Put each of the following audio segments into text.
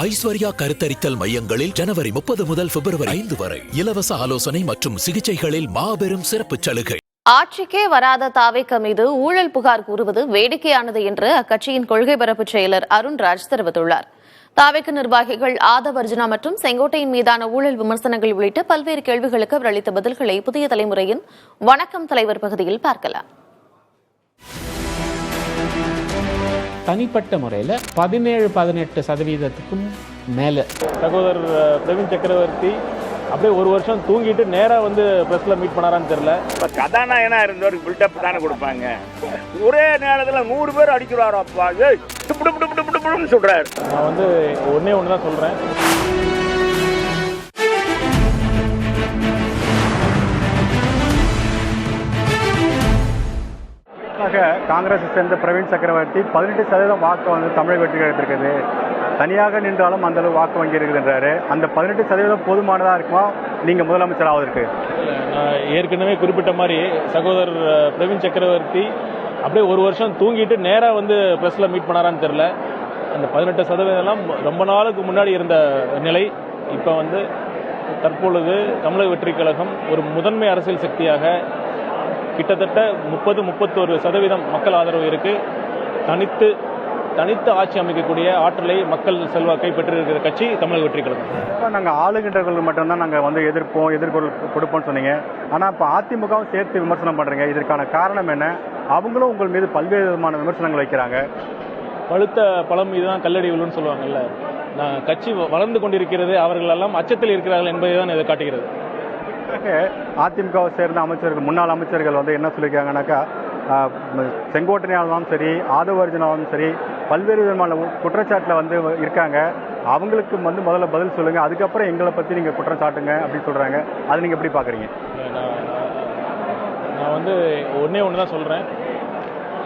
ஐஸ்வர்யா கருத்தரித்தல் மையங்களில் ஜனவரி 30 முதல் பிப்ரவரி 5 வரை இலவச ஆலோசனை மற்றும் சிகிச்சைகளில் மாபெரும் சிறப்பு சலுகை. ஆட்சிக்கே வராத தாவேக மீது ஊழல் புகார் கூறுவது வேடிக்கையானது என்று அக்கட்சியின் கொள்கை பரப்பு செயலர் அருண்ராஜ் தெரிவித்துள்ளார். தாவேக நிர்வாகிகள் ஆதவ் அர்ஜுனா மற்றும் செங்கோட்டையின் மீதான ஊழல் விமர்சனங்கள் உள்ளிட்ட பல்வேறு கேள்விகளுக்கு அவர் அளித்த பதில்களை புதிய தலைமுறையின் வணக்கம் தலைவர் பகுதியில் பார்க்கலாம். தனிப்பட்ட முறையில் 17-18% மேலே சகோதரர் பிரவீன் சக்கரவர்த்தி அப்படியே ஒரு வருஷம் தூங்கிட்டு நேராக வந்து ப்ரெஸ்ஸில் மீட் பண்ணாரான்னு தெரியல. இப்போ கதாநாயகனாக இருந்தவருக்கு பில்டப் தானே கொடுப்பாங்க. ஒரே நேரத்தில் 100 பேர் அடிக்கிறாரோ அப்பா, ஏய் சொல்கிறார். நான் வந்து ஒன்றே ஒன்று தான் சொல்கிறேன். காங்கிரஸை சேர்ந்த பிரவீன் சக்கரவர்த்தி 18% வாக்கு வந்து தமிழக வெற்றி எடுத்திருக்குது. தனியாக நின்றாலும் அந்த அளவு வாக்கு வங்கி இருக்குதுன்றாரு. அந்த 18% போதுமானதாக இருக்குமா நீங்கள் முதலமைச்சர் ஆவதற்கு? நான் ஏற்கனவே குறிப்பிட்ட மாதிரி சகோதரர் பிரவீன் சக்கரவர்த்தி அப்படியே ஒரு வருஷம் தூங்கிட்டு நேராக வந்து ப்ரெஸ்ஸில் மீட் பண்ணாரான்னு தெரில. அந்த 18% ரொம்ப நாளுக்கு முன்னாடி இருந்த நிலை இப்போ வந்து தற்பொழுது தமிழக வெற்றி கழகம் ஒரு முதன்மை அரசியல் சக்தியாக கிட்டத்தட்ட 30-31% மக்கள் ஆதரவு இருக்கு. தனித்து ஆட்சி அமைக்கக்கூடிய ஆற்றலை மக்கள் செல்வாக்கை பெற்றிருக்கிற கட்சி தமிழக வெற்றி கழகம். நாங்கள் ஆளுகின்றவர்கள் மட்டும்தான் நாங்கள் வந்து எதிர்கொள் கொடுப்போம்னு சொன்னீங்க. ஆனால் இப்போ அதிமுகவும் சேர்த்து விமர்சனம் பண்ணுறீங்க. இதற்கான காரணம் என்ன? அவங்களும் உங்கள் மீது பல்வேறு விதமான விமர்சனங்கள் வைக்கிறாங்க. பழுத்த பழம் மீதுதான் கல்லடி விழுன்னு சொல்லுவாங்கல்ல. நான் கட்சி வளர்ந்து கொண்டிருக்கிறது, அவர்கள் எல்லாம் அச்சத்தில் இருக்கிறார்கள் என்பதை தான் இதை காட்டுகிறது. அதிமுகவை சேர்ந்த அமைச்சர்கள், முன்னாள் அமைச்சர்கள் வந்து என்ன சொல்லியிருக்காங்கன்னாக்கா, செங்கோட்டையாலும் சரி ஆதவ அர்ஜுனாலும் சரி பல்வேறு விதமான குற்றச்சாட்டில் வந்து இருக்காங்க. அவங்களுக்கு வந்து முதல்ல பதில் சொல்லுங்க, அதுக்கப்புறம் எங்களை பற்றி நீங்கள் குற்றம் சாட்டுங்க அப்படின்னு சொல்கிறாங்க. அதை நீங்கள் எப்படி பார்க்குறீங்க? நான் வந்து ஒன்றே ஒன்று தான் சொல்கிறேன்.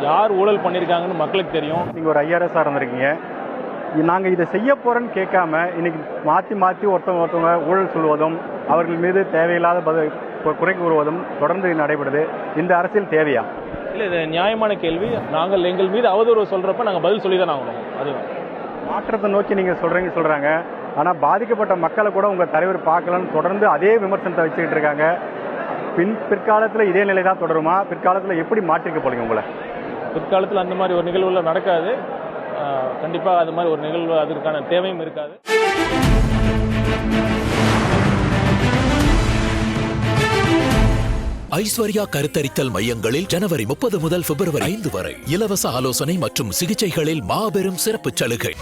யார் ஊழல் பண்ணியிருக்காங்கன்னு மக்களுக்கு தெரியும். நீங்கள் ஒரு ஐஆர்எஸ்ஸாக இருந்திருக்கீங்க. நாங்கள் இதை செய்ய போகிறோன்னு கேட்காம இன்னைக்கு மாற்றி ஒருத்தவங்க ஊழல் சொல்வதும் அவர்கள் மீது தேவையில்லாத குறை கூறுவதும் தொடர்ந்து நடைபெறுது. இந்த அரசியல் தேவையா? இல்லை, இது நியாயமான கேள்வி. நாங்கள் எங்கள் மீது அவதூறு சொல்கிறப்ப நாங்கள் பதில் சொல்லி தான் ஆகணும். அது மாற்றத்தை நோக்கி நீங்கள் சொல்கிறாங்க. ஆனால் பாதிக்கப்பட்ட மக்களை கூட உங்கள் தலைவர் பார்க்கலன்னு தொடர்ந்து அதே விமர்சனத்தை வச்சுக்கிட்டு இருக்காங்க. பிற்காலத்தில் இதே நிலை தான் தொடருமா? பிற்காலத்தில் எப்படி மாற்றிக்க போறீங்க உங்களை? பிற்காலத்தில் அந்த மாதிரி ஒரு நிகழ்வுல நடக்காது. கண்டிப்பாக அது மாதிரி ஒரு நிகழ்வு அதற்கான தேவையும் இருக்காது. ஐஸ்வர்யா கருத்தரித்தல் மையங்களில் ஜனவரி 30 முதல் பிப்ரவரி 5 வரை இலவச ஆலோசனை மற்றும் சிகிச்சைகளில் மாபெரும் சிறப்பு சலுகை.